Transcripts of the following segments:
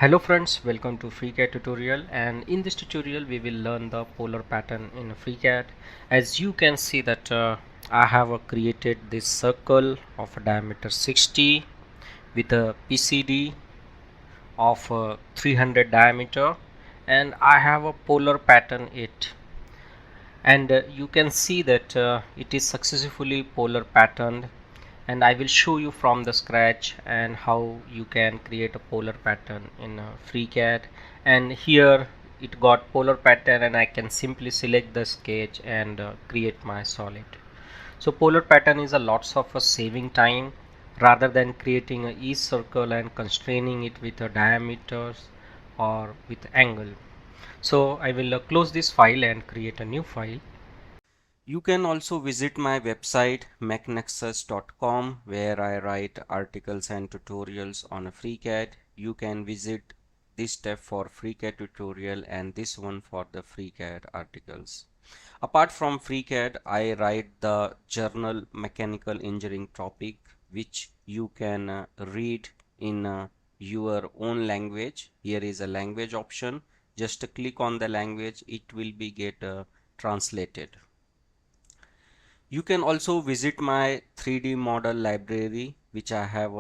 Hello friends, welcome to FreeCAD tutorial, and in this tutorial we will learn the polar pattern in FreeCAD. As you can see that I have created this circle of a diameter 60 with a PCD of 300 diameter, and I have a polar pattern it, and you can see that it is successfully polar patterned, and I will show you from the scratch and how you can create a polar pattern in FreeCAD. And here it got polar pattern, and I can simply select the sketch and create my solid. So polar pattern is a lots of saving time rather than creating each circle and constraining it with a diameters or with angle. So I will close this file and create a new file. You can also visit my website mechnexus.com, where I write articles and tutorials on FreeCAD. You can visit this tab for FreeCAD tutorial and this one for the FreeCAD articles. Apart from FreeCAD, I write the journal Mechanical Engineering topic, which you can read in your own language. Here is a language option. Just click on the language, it will be get translated. You can also visit my 3D model library, which I have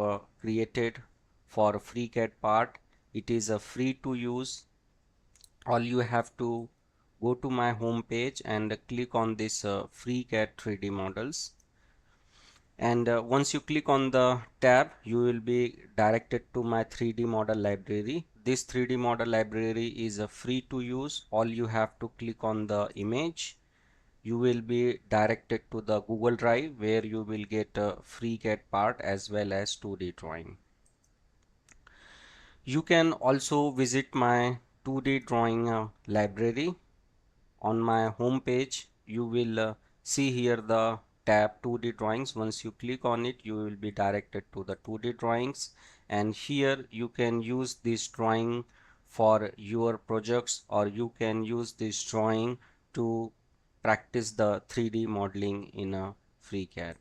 created for FreeCAD part. It is free to use. All you have to go to my home page and click on this FreeCAD 3D models. And once you click on the tab, you will be directed to my 3D model library. This 3D model library is free to use. All you have to click on the image. You will be directed to the Google Drive, where you will get a FreeCAD part as well as 2D drawing. You can also visit my 2D drawing library. On my home page, you will see here the tab 2D drawings. Once you click on it, you will be directed to the 2D drawings, and here you can use this drawing for your projects, or you can use this drawing to practice the 3D modeling in a FreeCAD.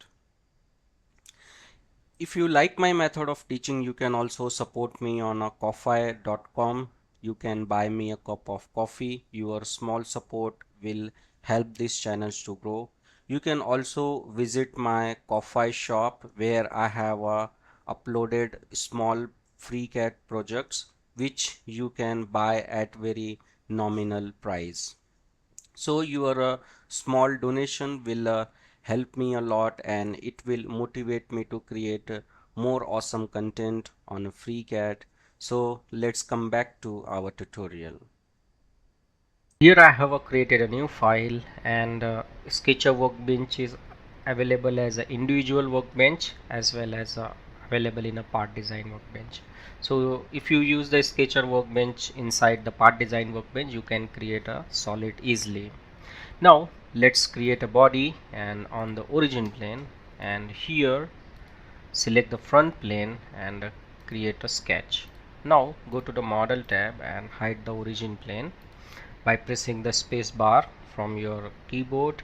If you like my method of teaching, you can also support me on ko-fi.com. You can buy me a cup of coffee. Your small support will help these channels to grow. You can also visit my Ko-fi shop, where I have uploaded small FreeCAD projects which you can buy at very nominal price. So your small donation will help me a lot, and it will motivate me to create more awesome content on FreeCAD. So let's come back to our tutorial. Here I have created a new file, and Sketcher Workbench is available as an individual workbench as well as available in a part design workbench. So if you use the Sketcher Workbench inside the part design workbench, you can create a solid easily. Now let's create a body, and on the origin plane, and here select the front plane and create a sketch. Now go to the model tab and hide the origin plane by pressing the space bar from your keyboard.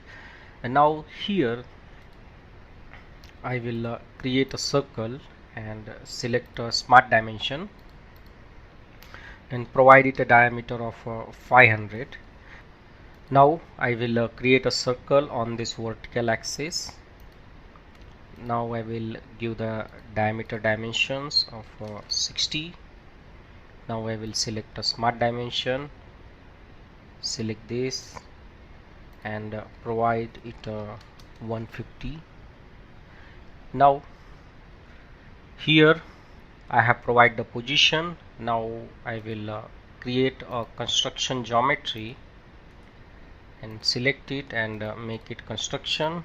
And now here I will create a circle and select a smart dimension and provide it a diameter of 500. Now I will create a circle on this vertical axis. Now I will give the diameter dimensions of 60. Now I will select a smart dimension, select this, and provide it 150. Now here I have provided the position. Now I will create a construction geometry and select it and make it construction,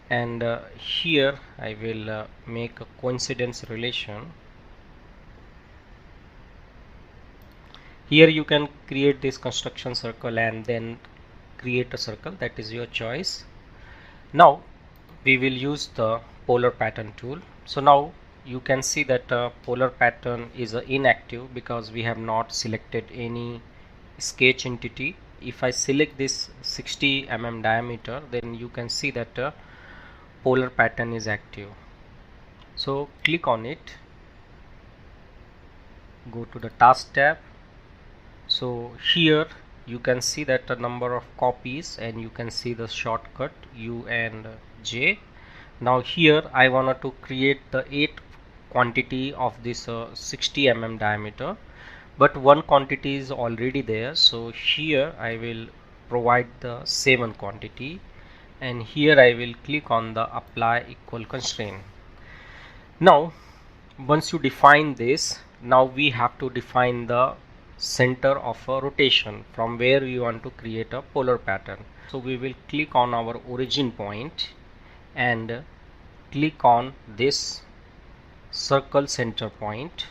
and here I will make a coincidence relation. Here you can create this construction circle and then create a circle, that is your choice. Now we will use the polar pattern tool. So now you can see that polar pattern is inactive because we have not selected any sketch entity. If I select this 60 mm diameter, then you can see that polar pattern is active. So click on it. go to the task tab. So here you can see that the number of copies, and you can see the shortcut U and J. Now here I wanted to create the 8 quantity of this 60 mm diameter, but one quantity is already there, so here I will provide the 7 quantity, and here I will click on the apply equal constraint. Now once you define this, now we have to define the center of a rotation from where we want to create a polar pattern. So we will click on our origin point and click on this circle center point,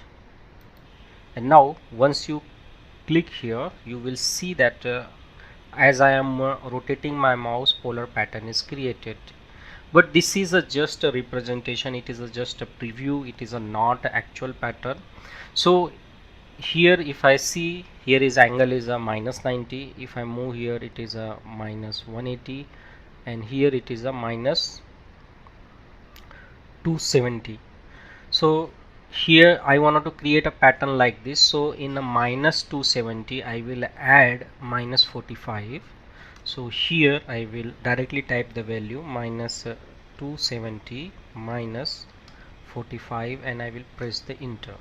and now once you click here, you will see that as I am rotating my mouse, polar pattern is created. But this is just a representation, it is just a preview, it is not actual pattern. So here if I see, here is angle is a minus 90, if I move here it is a minus 180, and here it is a minus 270. So here I wanted to create a pattern like this, so in a minus 270 I will add minus 45. So here I will directly type the value minus 270 minus 45, and I will press the enter.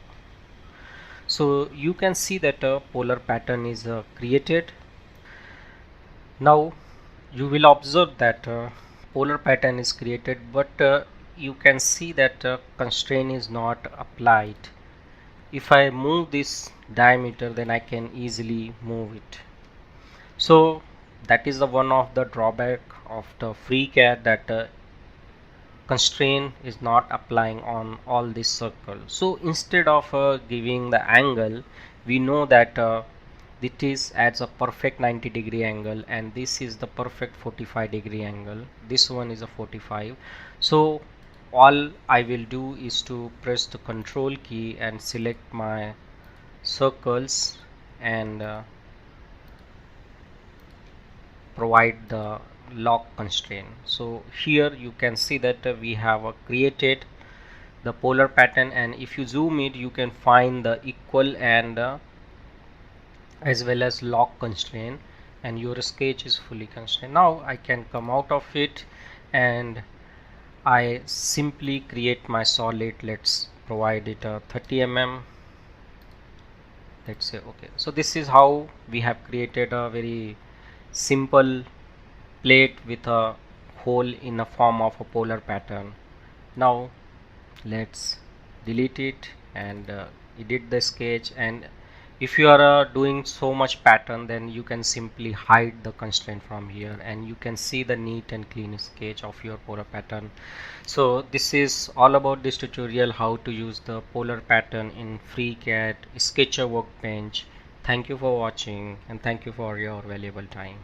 So you can see that a polar pattern is created. Now you will observe that polar pattern is created, but you can see that constraint is not applied. If I move this diameter, then I can easily move it. So that is the one of the drawback of the FreeCAD, that constraint is not applying on all this circle. So instead of giving the angle, we know that it is adds a perfect 90-degree angle, and this is the perfect 45-degree angle. This one is a 45. So all I will do is to press the control key and select my circles and provide the lock constraint. So here you can see that we have created the polar pattern, and if you zoom it, you can find the equal and as well as lock constraint, and your sketch is fully constrained. Now I can come out of it and I simply create my solid. Let's provide it a 30 mm. Let's say okay. So this is how we have created a very simple plate with a hole in a form of a polar pattern. Now let's delete it and edit the sketch, and if you are doing so much pattern, then you can simply hide the constraint from here, and you can see the neat and clean sketch of your polar pattern. So this is all about this tutorial, how to use the polar pattern in FreeCAD Sketcher Workbench. Thank you for watching, and thank you for your valuable time.